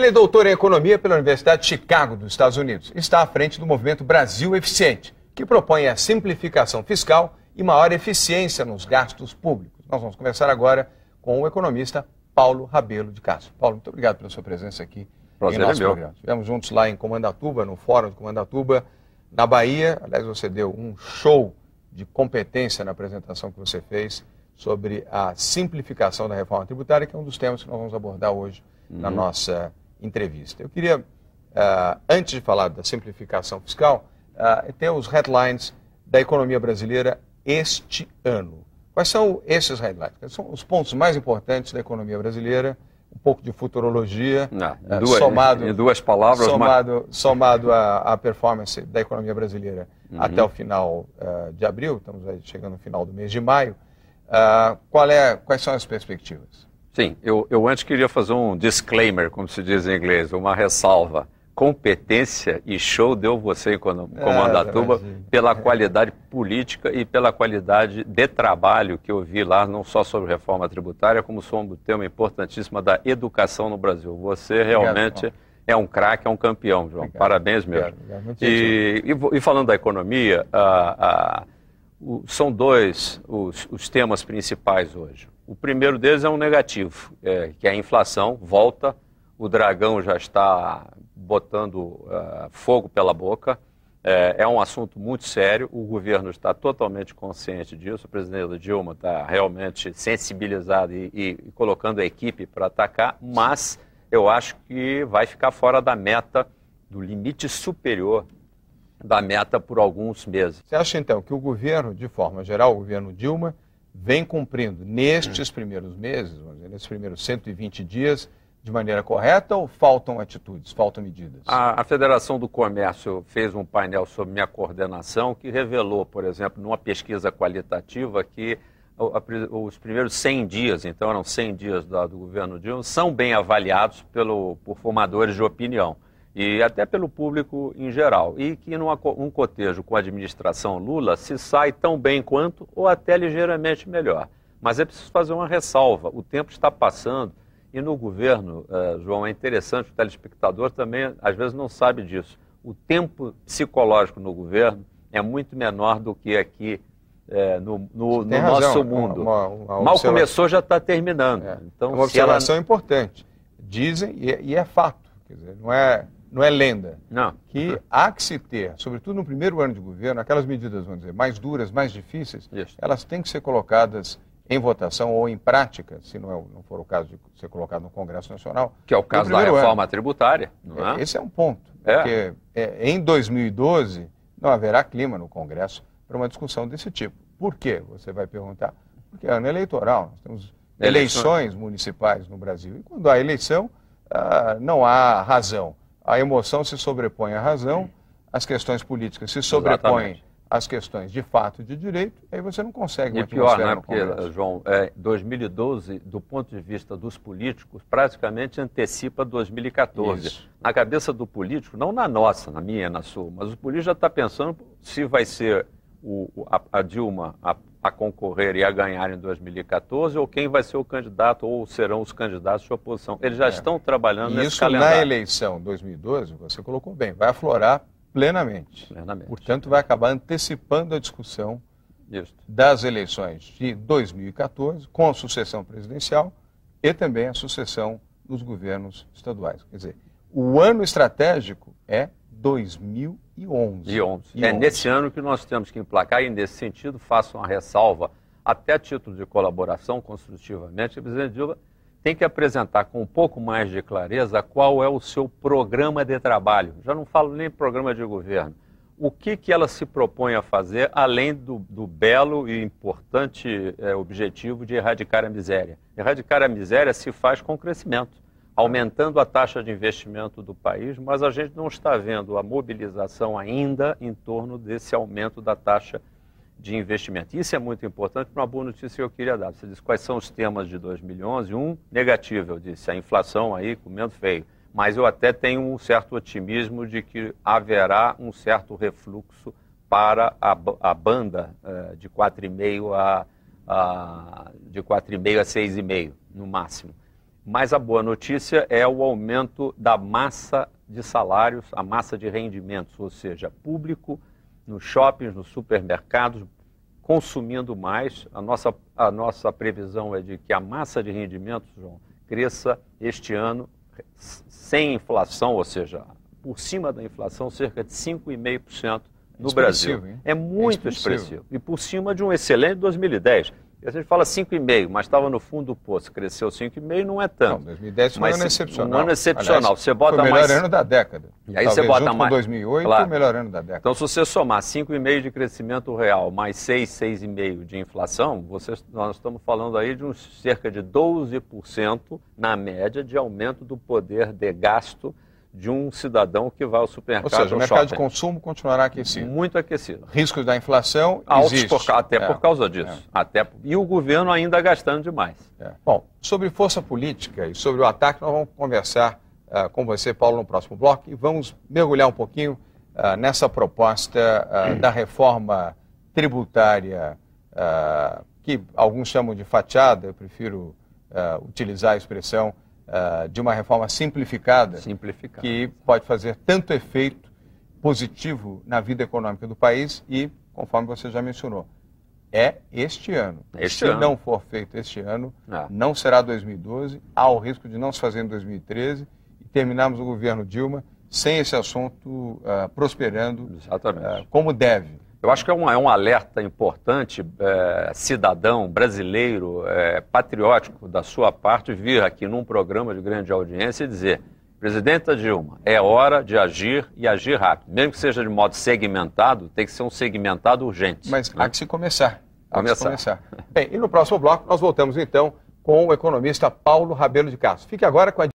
Ele é doutor em economia pela Universidade de Chicago, dos Estados Unidos. Está à frente do movimento Brasil Eficiente, que propõe a simplificação fiscal e maior eficiência nos gastos públicos. Nós vamos conversar agora com o economista Paulo Rabelo de Castro. Paulo, muito obrigado pela sua presença aqui em nosso programa. Estivemos juntos lá em Comandatuba, no Fórum de Comandatuba, na Bahia. Aliás, você deu um show de competência na apresentação que você fez sobre a simplificação da reforma tributária, que é um dos temas que nós vamos abordar hoje na nossa entrevista. Eu queria, antes de falar da simplificação fiscal, ter os headlines da economia brasileira este ano. Quais são esses headlines? Quais são os pontos mais importantes da economia brasileira? Um pouco de futurologia, em duas palavras, somado à performance da economia brasileira até o final de abril, estamos aí chegando no final do mês de maio. Quais são as perspectivas? Sim, eu antes queria fazer um disclaimer, como se diz em inglês, uma ressalva. Competência e show deu você em Comandatuba pela qualidade política e pela qualidade de trabalho que eu vi lá, não só sobre reforma tributária, como sobre o tema importantíssimo da educação no Brasil. Você realmente é um craque, é um campeão, João. Obrigado. Parabéns mesmo. E falando da economia, são dois os temas principais hoje. O primeiro deles é um negativo, que é a inflação volta, o dragão já está botando fogo pela boca, é um assunto muito sério, o governo está totalmente consciente disso, o presidente Dilma está realmente sensibilizado e colocando a equipe para atacar, mas eu acho que vai ficar fora da meta, do limite superior da meta por alguns meses. Você acha então que o governo, de forma geral, o governo Dilma, vem cumprindo nestes primeiros meses, vamos dizer, nesses primeiros 120 dias, de maneira correta ou faltam atitudes, faltam medidas? A Federação do Comércio fez um painel sobre minha coordenação que revelou, por exemplo, numa pesquisa qualitativa que os primeiros 100 dias, então eram 100 dias do governo Dilma, são bem avaliados por formadores de opinião e até pelo público em geral. E que num cotejo com a administração Lula se sai tão bem quanto ou até ligeiramente melhor. Mas é preciso fazer uma ressalva, o tempo está passando. E no governo, João, é interessante, o telespectador também às vezes não sabe disso. O tempo psicológico no governo é muito menor do que aqui no nosso mundo. Mal começou, já está terminando. Então, uma observação importante. Dizem, e é fato, quer dizer, não é lenda, que há que se ter, sobretudo no primeiro ano de governo, aquelas medidas, vamos dizer, mais duras, mais difíceis, elas têm que ser colocadas em votação ou em prática, se não for o caso de ser colocado no Congresso Nacional. Que é o caso da reforma tributária, não é? Esse é um ponto, porque em 2012 não haverá clima no Congresso para uma discussão desse tipo. Por quê? Você vai perguntar. Porque é ano eleitoral, nós temos eleições municipais no Brasil, e quando há eleição, não há razão. A emoção se sobrepõe à razão, as questões políticas se sobrepõem as questões de fato e de direito, aí você não consegue uma atmosfera no Congresso. Porque, João, 2012, do ponto de vista dos políticos, praticamente antecipa 2014. Isso. Na cabeça do político, não na nossa, na minha, na sua, mas o político já está pensando se vai ser a Dilma a concorrer e a ganhar em 2014 ou quem vai ser o candidato ou serão os candidatos de oposição. Eles já estão trabalhando nesse calendário. Na eleição 2012, você colocou bem, vai aflorar plenamente. Portanto, vai acabar antecipando a discussão das eleições de 2014, com a sucessão presidencial e também a sucessão nos governos estaduais. Quer dizer, o ano estratégico é 2011. É nesse ano que nós temos que emplacar, e nesse sentido, faço uma ressalva, até a título de colaboração, construtivamente, o presidente Dilma tem que apresentar com um pouco mais de clareza qual é o seu programa de trabalho. Já não falo nem programa de governo. O que ela se propõe a fazer, além do belo e importante objetivo de erradicar a miséria. Erradicar a miséria se faz com crescimento, aumentando a taxa de investimento do país, mas a gente não está vendo a mobilização ainda em torno desse aumento da taxa de investimento. Isso é muito importante para uma boa notícia que eu queria dar. Você disse quais são os temas de 2011. Um negativo, eu disse, a inflação aí comendo feio. Mas eu até tenho um certo otimismo de que haverá um certo refluxo para a banda de 4,5 a 6,5 no máximo. Mas a boa notícia é o aumento da massa de salários, a massa de rendimentos, ou seja, público nos shoppings, nos supermercados, consumindo mais. A nossa previsão é de que a massa de rendimentos, João, cresça este ano sem inflação, ou seja, por cima da inflação, cerca de 5,5% no Brasil. Hein? É muito expressivo. E por cima de um excelente 2010. A gente fala 5,5%, mas estava no fundo do poço, cresceu 5,5%, não é tanto. Não, 2010 foi um ano excepcional. Um ano excepcional. Aliás, você bota foi o melhor mais... ano da década. E aí talvez você bota junto mais... com 2008, claro. O melhor ano da década. Então, se você somar 5,5% de crescimento real, mais 6,5% de inflação, nós estamos falando aí de uns cerca de 12% na média de aumento do poder de gasto de um cidadão que vai ao supermercado. Ou seja, ou o mercado shopping. de consumo continuará aquecido. Muito aquecido. Riscos da inflação Altos existe. por causa disso. E o governo ainda gastando demais. Bom, sobre força política e sobre o ataque, nós vamos conversar com você, Paulo, no próximo bloco, e vamos mergulhar um pouquinho nessa proposta da reforma tributária, que alguns chamam de fatiada, eu prefiro utilizar a expressão de uma reforma simplificada, que pode fazer tanto efeito positivo na vida econômica do país e, conforme você já mencionou, é este ano. Se não for feito este ano, não será 2012, há o risco de não se fazer em 2013 e terminarmos o governo Dilma sem esse assunto prosperando como deve. Eu acho que é um alerta importante, cidadão, brasileiro, patriótico da sua parte, vir aqui num programa de grande audiência e dizer: Presidenta Dilma, é hora de agir e agir rápido. Mesmo que seja de modo segmentado, tem que ser um segmentado urgente. Mas há que se começar. Bem, e no próximo bloco nós voltamos então com o economista Paulo Rabelo de Castro. Fique agora com a